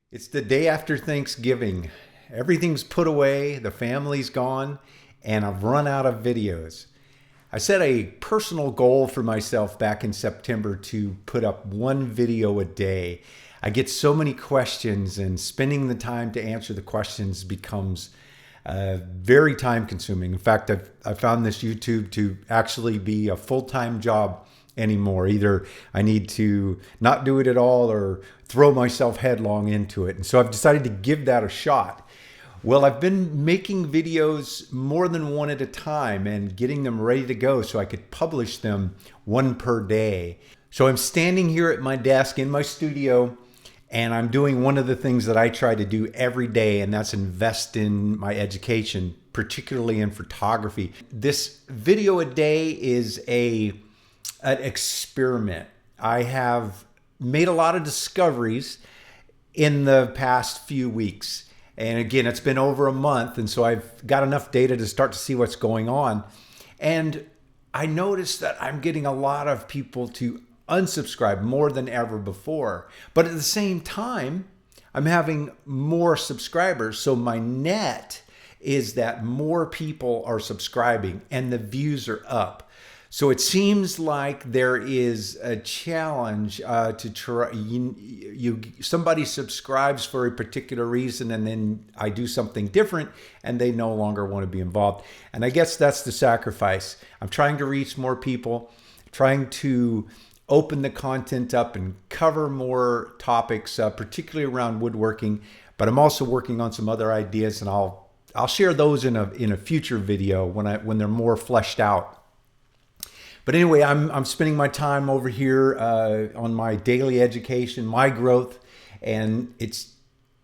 It's the day after Thanksgiving. Everything's put away, the family's gone, and I've run out of videos. I set a personal goal for myself back in September to put up one video a day. I get so many questions, and spending the time to answer the questions becomes very time consuming. In fact, I found this YouTube to actually be a full-time job anymore. Either I need to not do it at all or throw myself headlong into it. And so I've decided to give that a shot. Well, I've been making videos more than one at a time and getting them ready to go so I could publish them one per day. So I'm standing here at my desk in my studio, and I'm doing one of the things that I try to do every day, and that's invest in my education, particularly in photography. This video a day is an experiment. I have made a lot of discoveries in the past few weeks. And again, it's been over a month, and so I've got enough data to start to see what's going on. And I noticed that I'm getting a lot of people to unsubscribe more than ever before. But at the same time, I'm having more subscribers. So my net is that more people are subscribing and the views are up. So it seems like there is a challenge to try. Somebody subscribes for a particular reason, and then I do something different, and they no longer want to be involved. And I guess that's the sacrifice. I'm trying to reach more people, trying to open the content up and cover more topics, particularly around woodworking. But I'm also working on some other ideas, and I'll share those in a future video when they're more fleshed out. But anyway, I'm spending my time over here on my daily education, my growth, and it's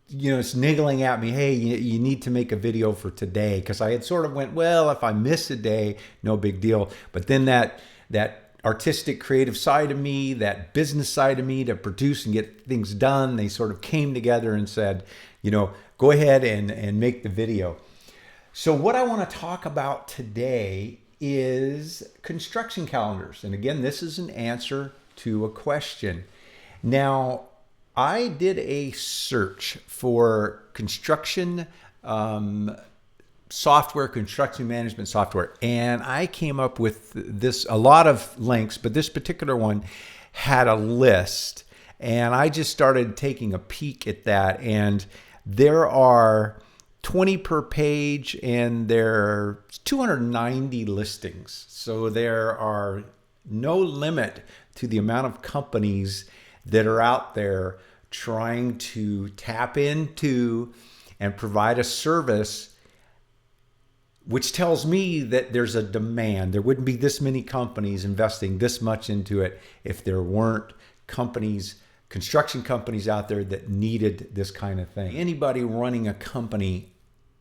niggling at me. Hey, you need to make a video for today, because I had sort of went, well, if I miss a day, no big deal. But then that artistic, creative side of me, that business side of me to produce and get things done, they sort of came together and said, go ahead and make the video. So what I want to talk about today is construction calendars. And again, this is an answer to a question. Now, I did a search for construction software, construction management software, and I came up with a lot of links, but this particular one had a list, and I just started taking a peek at that, and there are 20 per page, and there are 290 listings. So there are no limit to the amount of companies that are out there trying to tap into and provide a service, which tells me that there's a demand. There wouldn't be this many companies investing this much into it if there weren't construction companies out there that needed this kind of thing. Anybody running a company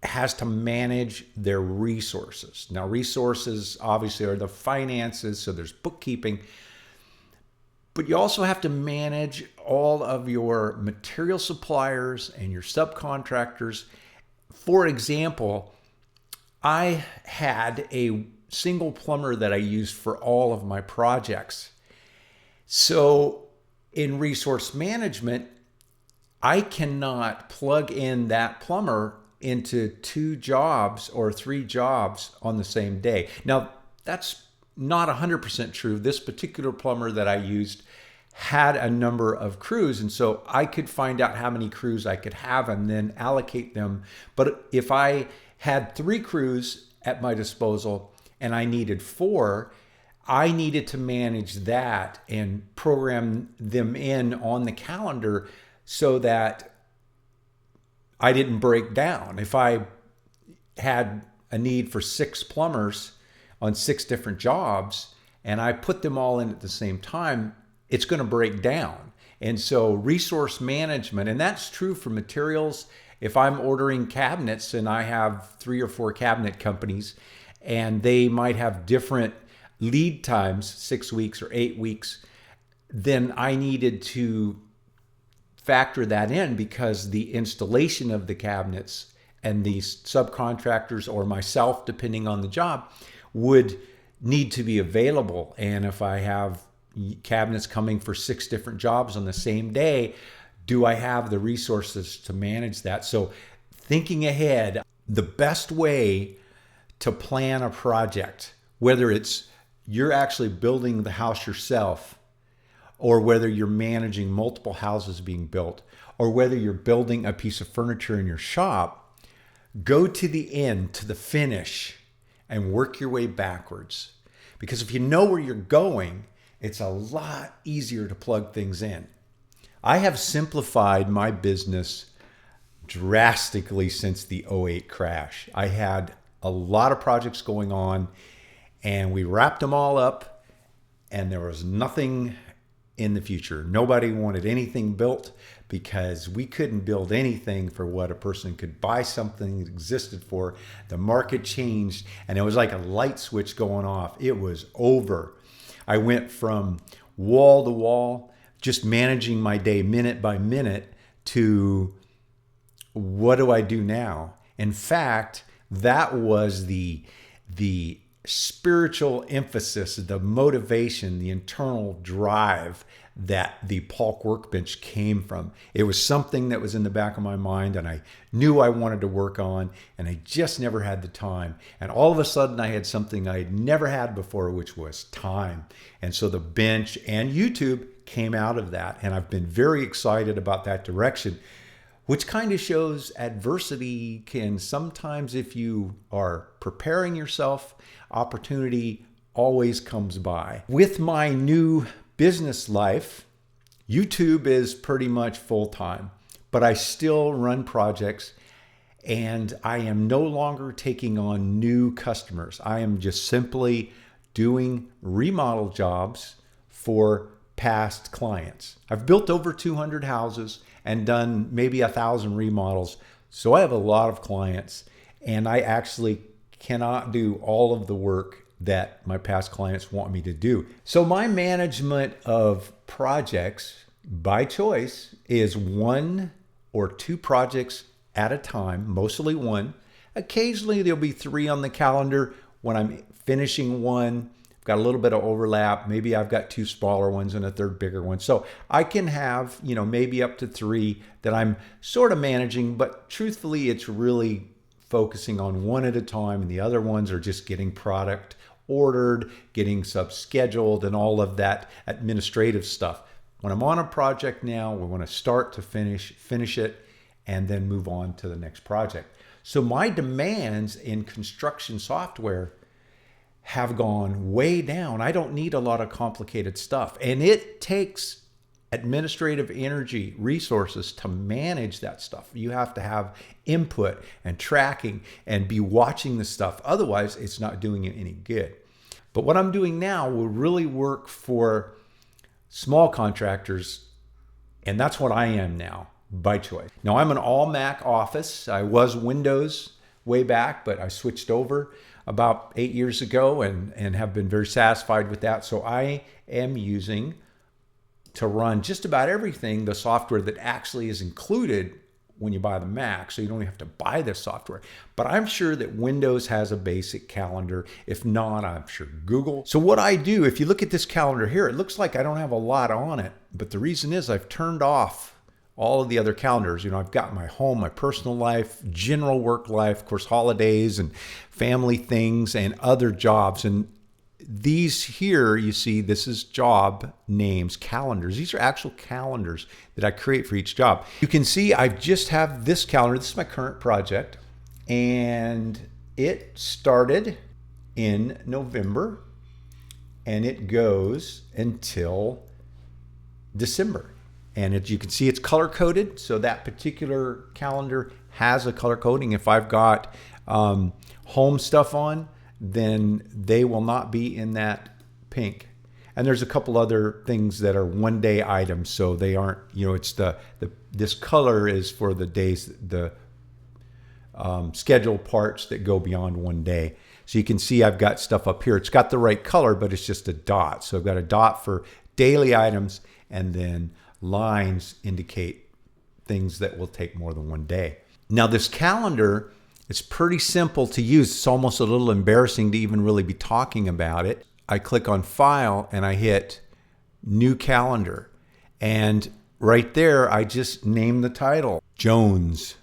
has to manage their resources. Now, resources obviously are the finances, so there's bookkeeping, but you also have to manage all of your material suppliers and your subcontractors. For example, I had a single plumber that I used for all of my projects. So in resource management, I cannot plug in that plumber into 2 jobs or 3 jobs on the same day. Now, that's not 100% true. This particular plumber that I used had a number of crews, and so I could find out how many crews I could have and then allocate them. But if I had 3 crews at my disposal and I needed 4, I needed to manage that and program them in on the calendar so that I didn't break down. If I had a need for 6 plumbers on 6 different jobs and I put them all in at the same time, it's going to break down. And so resource management, and that's true for materials. If I'm ordering cabinets and I have 3 or 4 cabinet companies and they might have different lead times, 6 weeks or 8 weeks, then I needed to factor that in, because the installation of the cabinets and the subcontractors or myself, depending on the job, would need to be available. And if I have cabinets coming for 6 different jobs on the same day, Do I have the resources to manage that? So thinking ahead, the best way to plan a project, whether it's you're actually building the house yourself, or whether you're managing multiple houses being built, or whether you're building a piece of furniture in your shop, go to the end, to the finish, and work your way backwards. Because if you know where you're going, it's a lot easier to plug things in. I have simplified my business drastically since the '08 crash. I had a lot of projects going on, and we wrapped them all up, and there was nothing in the future. Nobody wanted anything built because we couldn't build anything for what a person could buy something that existed for. The market changed, and it was like a light switch going off. It was over. I went from wall to wall, just managing my day minute by minute, to what do I do now? In fact, that was the spiritual emphasis, the motivation, the internal drive that the Paulk workbench came from. It was something that was in the back of my mind, and I knew I wanted to work on, and I just never had the time. And all of a sudden I had something I had never had before, which was time. And so the bench and YouTube came out of that, and I've been very excited about that direction, which kind of shows adversity can sometimes, if you are preparing yourself, opportunity always comes by. With my new business life, YouTube is pretty much full-time, but I still run projects, and I am no longer taking on new customers. I am just simply doing remodel jobs for past clients. I've built over 200 houses and done maybe 1,000 remodels. So I have a lot of clients, and I actually cannot do all of the work that my past clients want me to do. So my management of projects by choice is 1 or 2 projects at a time, mostly 1. Occasionally there'll be 3 on the calendar when I'm finishing one. I've got a little bit of overlap. Maybe I've got 2 smaller ones and a 3rd bigger one. So I can have, maybe up to 3 that I'm sort of managing, but truthfully, it's really focusing on 1 at a time, and the other ones are just getting product ordered, getting subs scheduled, and all of that administrative stuff. When I'm on a project now, we want to start to finish it, and then move on to the next project. So my demands in construction software have gone way down. I don't need a lot of complicated stuff. And it takes administrative energy, resources to manage that stuff. You have to have input and tracking and be watching the stuff. Otherwise, it's not doing it any good. But what I'm doing now will really work for small contractors, and that's what I am now by choice. Now, I'm an all Mac office. I was Windows way back, but I switched over about 8 years ago and have been very satisfied with that. So I am using, to run just about everything, the software that actually is included when you buy the Mac, so you don't have to buy this software. But I'm sure that Windows has a basic calendar. If not, I'm sure Google. So what I do, if you look at this calendar here, it looks like I don't have a lot on it, but the reason is I've turned off all of the other calendars. I've got my home, my personal life, general work life, of course, holidays and family things and other jobs. And these here, you see, this is job names, calendars. These are actual calendars that I create for each job. You can see I just have this calendar. This is my current project, and it started in November, and it goes until December. And you can see it's color coded. So that particular calendar has a color coding. If I've got home stuff on, then they will not be in that pink. And there's a couple other things that are 1-day items. So they aren't, it's this color is for the days, the scheduled parts that go beyond 1 day. So you can see I've got stuff up here. It's got the right color, but it's just a dot. So I've got a dot for daily items, and then lines indicate things that will take more than 1 day. Now this calendar, it's pretty simple to use. It's almost a little embarrassing to even really be talking about it. I click on File and I hit New Calendar. And right there, I just name the title, Jones.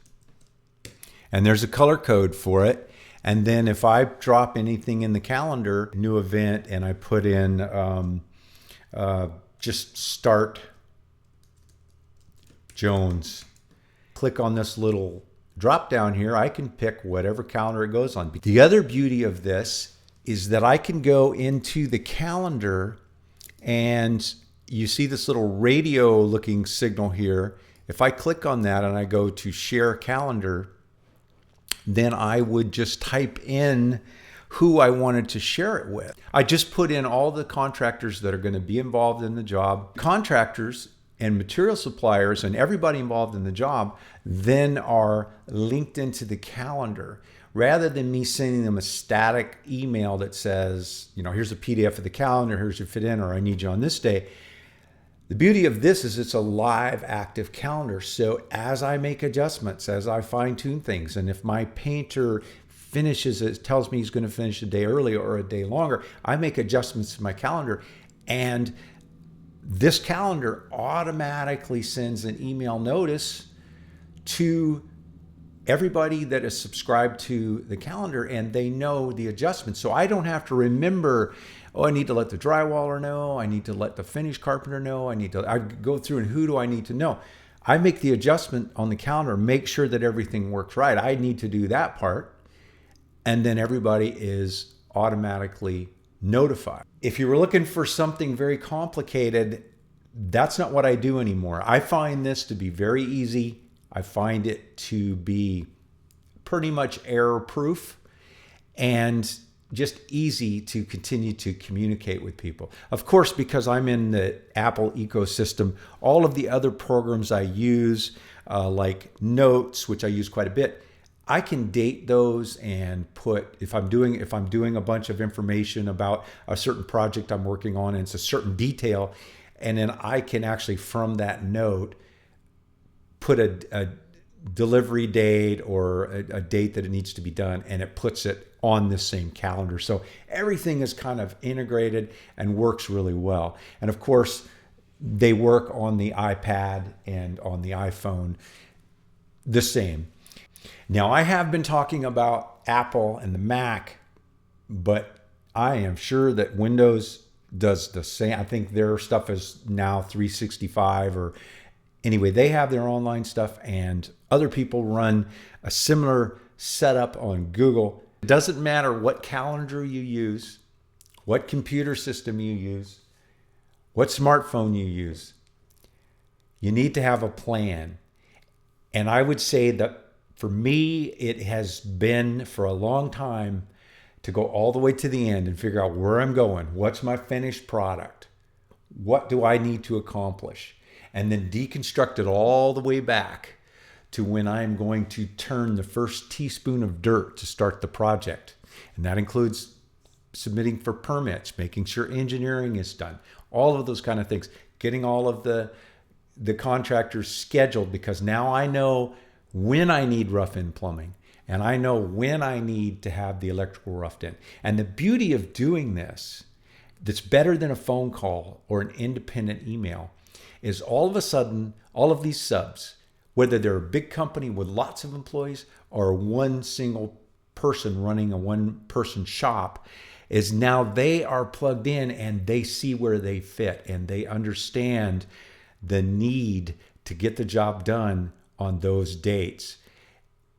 And there's a color code for it. And then if I drop anything in the calendar, new event, and I put in just start Jones, click on this little drop down here, I can pick whatever calendar it goes on. The other beauty of this is that I can go into the calendar, and you see this little radio looking signal here. If I click on that and I go to share calendar, then I would just type in who I wanted to share it with. I just put in all the contractors that are going to be involved in the job. Contractors and material suppliers and everybody involved in the job then are linked into the calendar, rather than me sending them a static email that says, here's a PDF of the calendar, here's your fit in, or I need you on this day. The beauty of this is it's a live, active calendar. So as I make adjustments, as I fine tune things, and if my painter finishes it, tells me he's going to finish a day early or a day longer, I make adjustments to my calendar, and this calendar automatically sends an email notice to everybody that is subscribed to the calendar, and they know the adjustments. So I don't have to remember, I need to let the drywaller know, I need to let the finish carpenter know, I go through and who do I need to know? I make the adjustment on the calendar, make sure that everything works right. I need to do that part, and then everybody is automatically notified. If you were looking for something very complicated, that's not what I do anymore. I find this to be very easy. I find it to be pretty much error-proof and just easy to continue to communicate with people. Of course, because I'm in the Apple ecosystem, all of the other programs I use, like Notes, which I use quite a bit, I can date those and put, if I'm doing a bunch of information about a certain project I'm working on and it's a certain detail, and then I can actually from that note put a delivery date or a date that it needs to be done, and it puts it on the same calendar. So everything is kind of integrated and works really well. And of course, they work on the iPad and on the iPhone the same. Now, I have been talking about Apple and the Mac, but I am sure that Windows does the same. I think their stuff is now 365, or anyway, they have their online stuff, and other people run a similar setup on Google. It doesn't matter what calendar you use, what computer system you use, what smartphone you use. You need to have a plan. And I would say that for me, it has been for a long time to go all the way to the end and figure out where I'm going. What's my finished product? What do I need to accomplish? And then deconstruct it all the way back to when I'm going to turn the first teaspoon of dirt to start the project. And that includes submitting for permits, making sure engineering is done, all of those kind of things, getting all of the contractors scheduled, because now I know when I need rough-in plumbing, and I know when I need to have the electrical roughed in. And the beauty of doing this, that's better than a phone call or an independent email, is all of a sudden, all of these subs, whether they're a big company with lots of employees or one single person running a one-person shop, is now they are plugged in and they see where they fit and they understand the need to get the job done on those dates.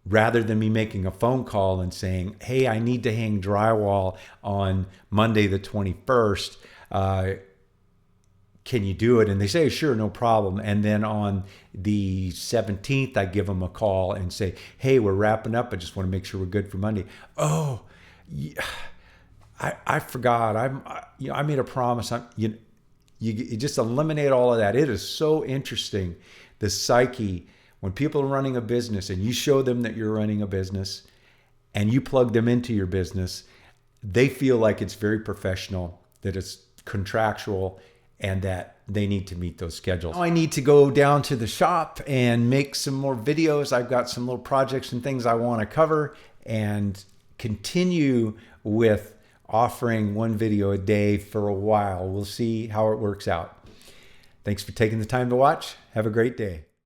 Rather than me making a phone call and saying, hey, I need to hang drywall on Monday the 21st. Can you do it? And they say, sure, no problem. And then on the 17th, I give them a call and say, hey, we're wrapping up. I just want to make sure we're good for Monday. Oh, yeah, I forgot. I made a promise. You just eliminate all of that. It is so interesting, the psyche. When people are running a business and you show them that you're running a business and you plug them into your business, they feel like it's very professional, that it's contractual, and that they need to meet those schedules. Now I need to go down to the shop and make some more videos. I've got some little projects and things I want to cover and continue with offering one video a day for a while. We'll see how it works out. Thanks for taking the time to watch. Have a great day.